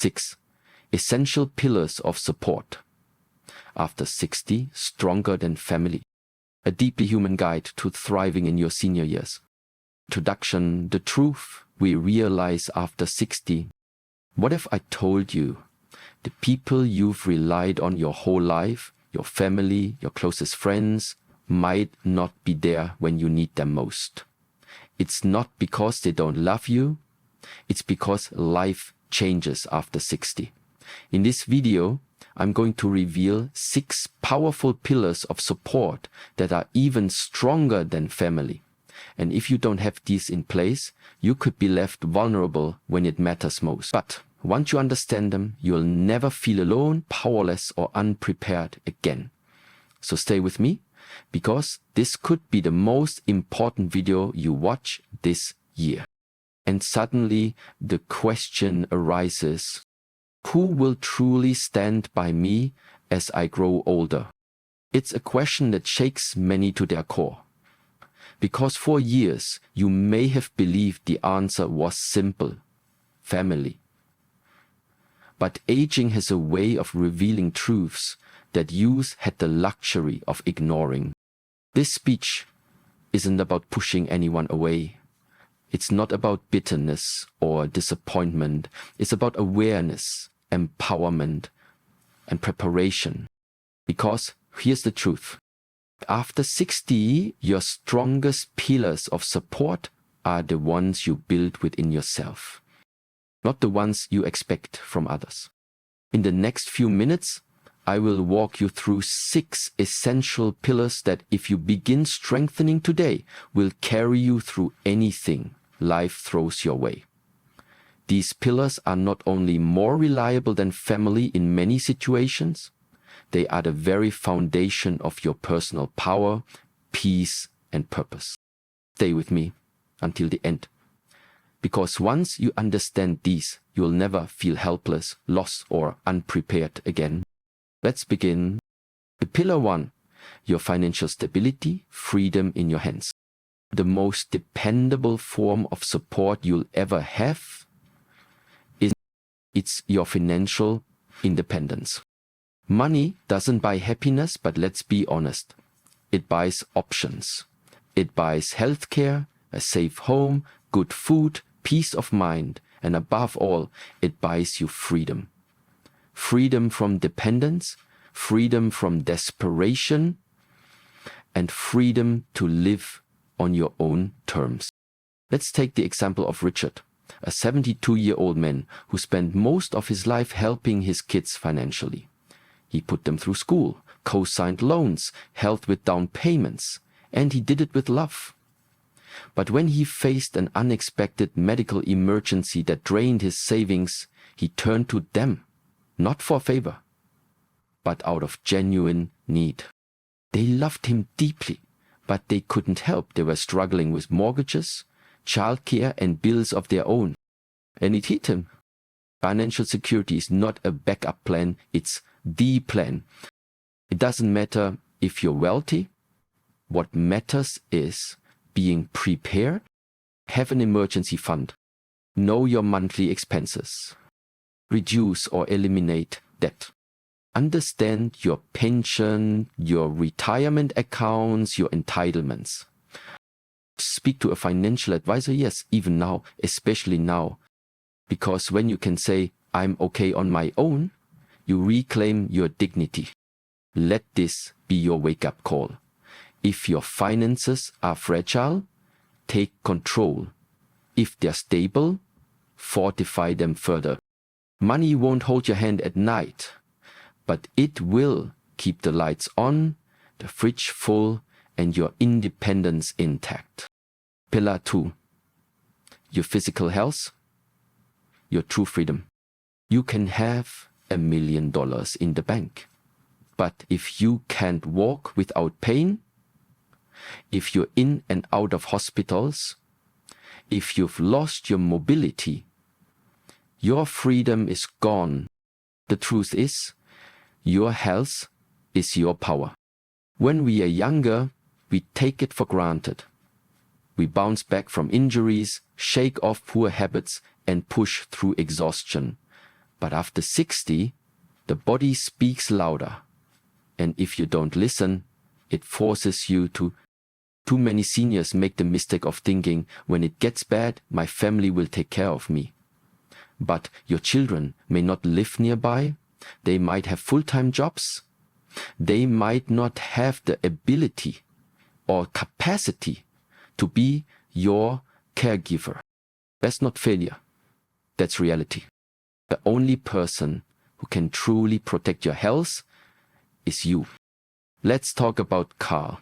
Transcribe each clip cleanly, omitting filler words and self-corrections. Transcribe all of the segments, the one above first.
6. Essential pillars of support. After 60, stronger than family. A deeply human guide to thriving in your senior years. Introduction, the truth we realize after 60. What if I told you the people you've relied on your whole life, your family, your closest friends, might not be there when you need them most? It's not because they don't love you, it's because life changes after 60. In this video, I'm going to reveal 6 powerful pillars of support that are even stronger than family. And if you don't have these in place, you could be left vulnerable when it matters most. But once you understand them, you'll never feel alone, powerless, or unprepared again. So stay with me, because this could be the most important video you watch this year. And suddenly the question arises, who will truly stand by me as I grow older? It's a question that shakes many to their core. Because for years, you may have believed the answer was simple: family. But aging has a way of revealing truths that youth had the luxury of ignoring. This speech isn't about pushing anyone away. It's not about bitterness or disappointment. It's about awareness, empowerment, and preparation. Because here's the truth. After 60, your strongest pillars of support are the ones you build within yourself, not the ones you expect from others. In the next few minutes, I will walk you through 6 essential pillars that, if you begin strengthening today, will carry you through anything life throws your way. These pillars are not only more reliable than family in many situations, they are the very foundation of your personal power, peace, and purpose. Stay with me until the end. Because once you understand these, you'll never feel helpless, lost, or unprepared again. Let's begin. The pillar 1, your financial stability, freedom in your hands. The most dependable form of support you'll ever have it's your financial independence. Money doesn't buy happiness, but let's be honest. It buys options. It buys healthcare, a safe home, good food, peace of mind, and above all, it buys you freedom. Freedom from dependence, freedom from desperation, and freedom to live on your own terms. Let's take the example of Richard, a 72-year-old man who spent most of his life helping his kids financially. He put them through school, co-signed loans, helped with down payments, and he did it with love. But when he faced an unexpected medical emergency that drained his savings, he turned to them, not for favor, but out of genuine need. They loved him deeply, but they couldn't help. They were struggling with mortgages, childcare, and bills of their own. And it hit him. Financial security is not a backup plan, it's the plan. It doesn't matter if you're wealthy. What matters is being prepared, have an emergency fund, know your monthly expenses, reduce or eliminate debt, understand your pension, your retirement accounts, your entitlements. Speak to a financial advisor, yes, even now, especially now. Because when you can say, I'm okay on my own, you reclaim your dignity. Let this be your wake-up call. If your finances are fragile, take control. If they're stable, fortify them further. Money won't hold your hand at night, but it will keep the lights on, the fridge full, and your independence intact. Pillar 2, your physical health, your true freedom. You can have $1 million in the bank, but if you can't walk without pain, if you're in and out of hospitals, if you've lost your mobility, your freedom is gone. The truth is, your health is your power. When we are younger, we take it for granted. We bounce back from injuries, shake off poor habits, and push through exhaustion. But after 60, the body speaks louder. And if you don't listen, it forces you to. Too many seniors make the mistake of thinking, when it gets bad, my family will take care of me. But your children may not live nearby. They might have full-time jobs. They might not have the ability or capacity to be your caregiver. That's not failure. That's reality. The only person who can truly protect your health is you. Let's talk about Carl.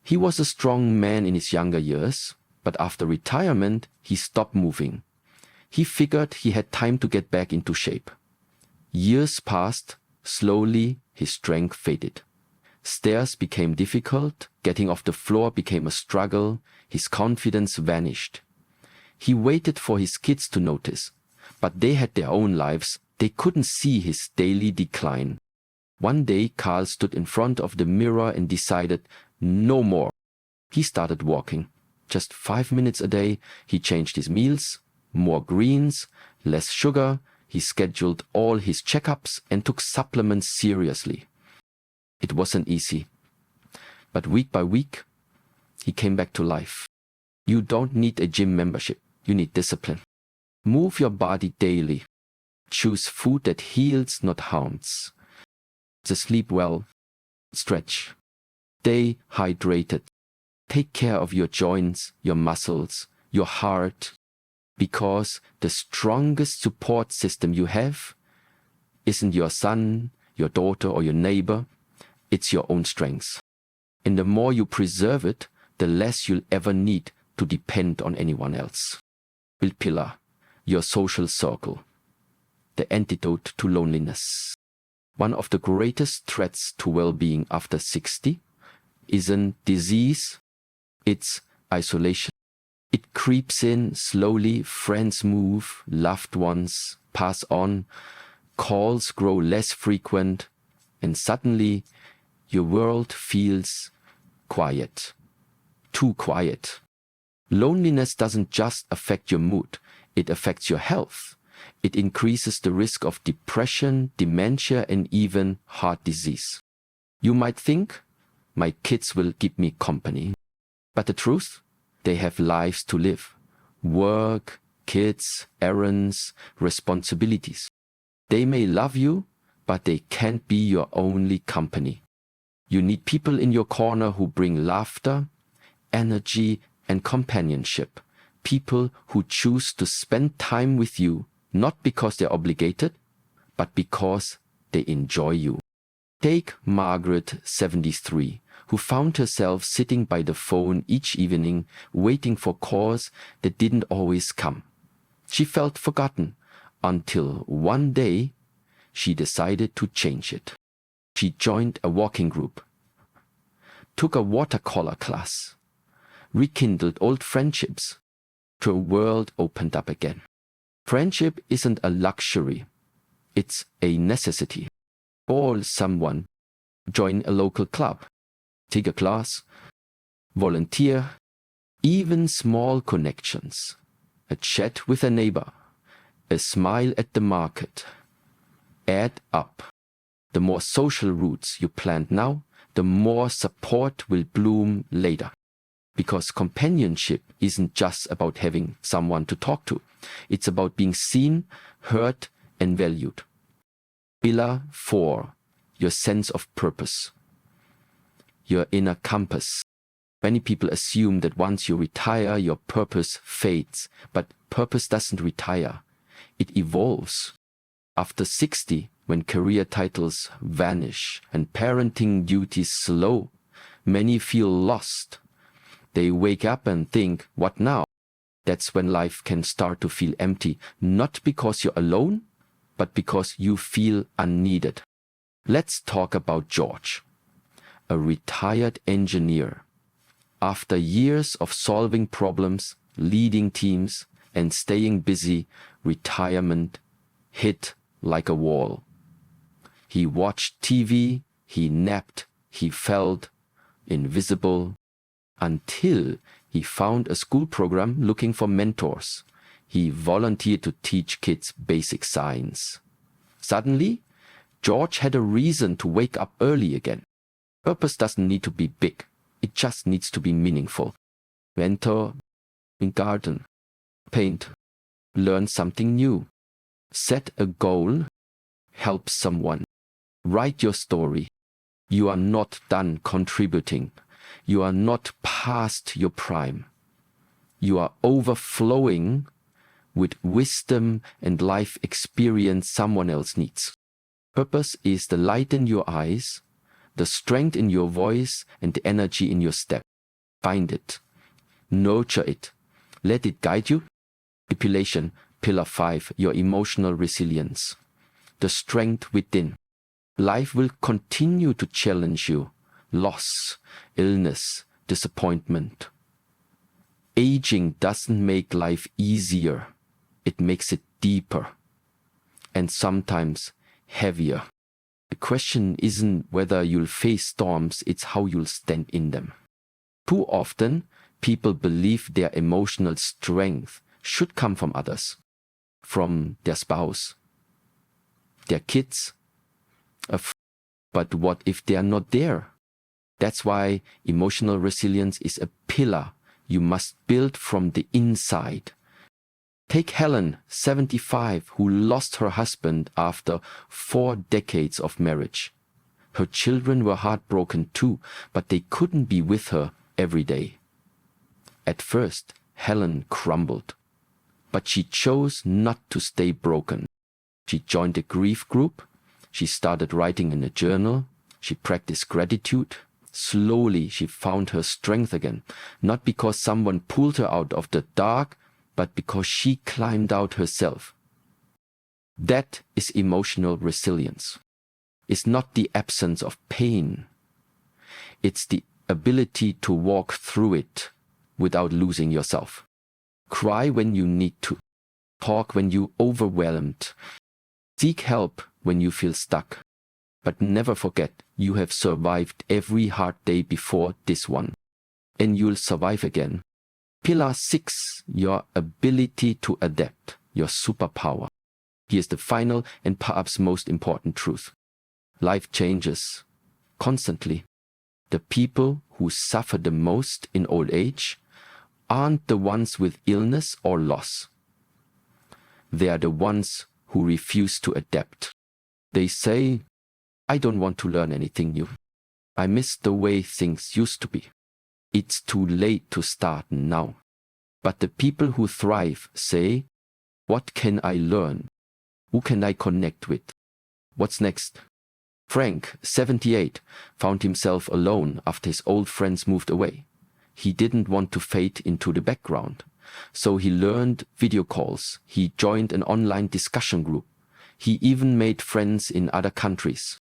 He was a strong man in his younger years, but after retirement, he stopped moving. He figured he had time to get back into shape. Years passed. Slowly, his strength faded. Stairs became difficult. Getting off the floor became a struggle. His confidence vanished. He waited for his kids to notice, but they had their own lives. They couldn't see his daily decline. One day, Carl stood in front of the mirror and decided, no more. He started walking. Just 5 minutes a day. He changed his meals, more greens, less sugar. He scheduled all his checkups and took supplements seriously. It wasn't easy. But week by week, he came back to life. You don't need a gym membership. You need discipline. Move your body daily. Choose food that heals, not harms. Just sleep well. Stretch. Stay hydrated. Take care of your joints, your muscles, your heart, because the strongest support system you have isn't your son, your daughter, or your neighbor. It's your own strength. And the more you preserve it, the less you'll ever need to depend on anyone else. Build pillar, your social circle, the antidote to loneliness. One of the greatest threats to well-being after 60 isn't disease, it's isolation. It creeps in slowly. Friends move, loved ones pass on, calls grow less frequent, and suddenly your world feels quiet. Too quiet. Loneliness doesn't just affect your mood, it affects your health. It increases the risk of depression, dementia, and even heart disease. You might think, my kids will keep me company. But the truth? They have lives to live. Work, kids, errands, responsibilities. They may love you, but they can't be your only company. You need people in your corner who bring laughter, energy, and companionship. People who choose to spend time with you, not because they're obligated, but because they enjoy you. Take Margaret, 73, who found herself sitting by the phone each evening, waiting for calls that didn't always come. She felt forgotten until one day she decided to change it. She joined a walking group, took a watercolor class, rekindled old friendships. Her world opened up again. Friendship isn't a luxury, it's a necessity. Call someone, join a local club, take a class, volunteer, even small connections, a chat with a neighbor, a smile at the market, add up. The more social roots you plant now, the more support will bloom later. Because companionship isn't just about having someone to talk to. It's about being seen, heard, and valued. Pillar 4, your sense of purpose. Your inner compass. Many people assume that once you retire, your purpose fades. But purpose doesn't retire. It evolves. After 60, when career titles vanish and parenting duties slow, many feel lost. They wake up and think, what now? That's when life can start to feel empty, not because you're alone, but because you feel unneeded. Let's talk about George, a retired engineer. After years of solving problems, leading teams, and staying busy, retirement hit like a wall. He watched TV, he napped, he felt invisible, until he found a school program looking for mentors. He volunteered to teach kids basic science. Suddenly, George had a reason to wake up early again. Purpose doesn't need to be big. It just needs to be meaningful. Mentor, garden, paint, learn something new, set a goal, help someone, write your story. You are not done contributing. You are not past your prime. You are overflowing with wisdom and life experience someone else needs. Purpose is the light in your eyes, the strength in your voice, and the energy in your step. Find it. Nurture it. Let it guide you. Manipulation, pillar 5, your emotional resilience. The strength within. Life will continue to challenge you. Loss, illness, disappointment. Aging doesn't make life easier. It makes it deeper. And sometimes heavier. The question isn't whether you'll face storms, it's how you'll stand in them. Too often, people believe their emotional strength should come from others, from their spouse, their kids. But what if they are not there? That's why emotional resilience is a pillar you must build from the inside. Take Helen, 75, who lost her husband after 4 decades of marriage. Her children were heartbroken too, but they couldn't be with her every day. At first, Helen crumbled, but she chose not to stay broken. She joined a grief group. She started writing in a journal. She practiced gratitude. Slowly, she found her strength again, not because someone pulled her out of the dark, but because she climbed out herself. That is emotional resilience. It's not the absence of pain. It's the ability to walk through it without losing yourself. Cry when you need to. Talk when you're overwhelmed. Seek help when you feel stuck. But never forget, you have survived every hard day before this one. And you'll survive again. Pillar 6, your ability to adapt, your superpower. Here's the final and perhaps most important truth. Life changes constantly. The people who suffer the most in old age aren't the ones with illness or loss. They are the ones who refuse to adapt. They say, I don't want to learn anything new. I miss the way things used to be. It's too late to start now. But the people who thrive say, what can I learn? Who can I connect with? What's next? Frank, 78, found himself alone after his old friends moved away. He didn't want to fade into the background. So he learned video calls. He joined an online discussion group. He even made friends in other countries.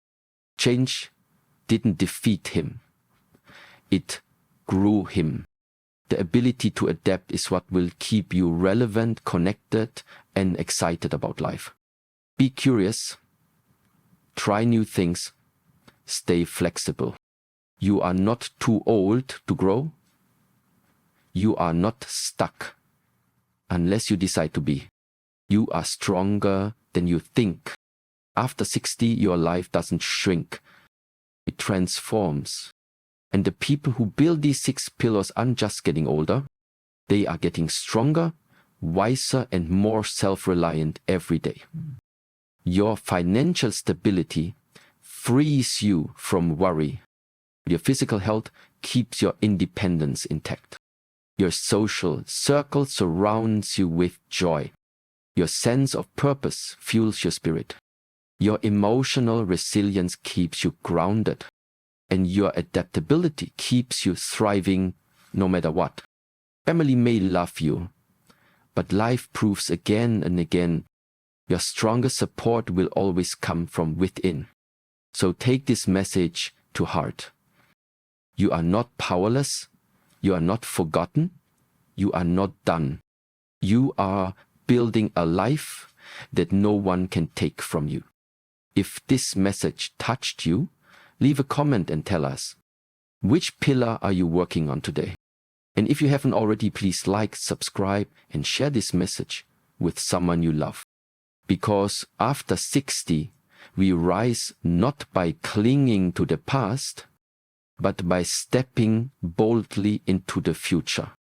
Change didn't defeat him. It grew him. The ability to adapt is what will keep you relevant, connected, and excited about life. Be curious. Try new things. Stay flexible. You are not too old to grow. You are not stuck unless you decide to be. You are stronger than you think. After 60, your life doesn't shrink. It transforms. And the people who build these 6 pillars aren't just getting older. They are getting stronger, wiser, and more self-reliant every day. Your financial stability frees you from worry. Your physical health keeps your independence intact. Your social circle surrounds you with joy. Your sense of purpose fuels your spirit. Your emotional resilience keeps you grounded. And your adaptability keeps you thriving no matter what. Family may love you, but life proves again and again your strongest support will always come from within. So take this message to heart. You are not powerless. You are not forgotten. You are not done. You are building a life that no one can take from you. If this message touched you, leave a comment and tell us, which pillar are you working on today? And if you haven't already, please like, subscribe, and share this message with someone you love. Because after 60, we rise not by clinging to the past, but by stepping boldly into the future.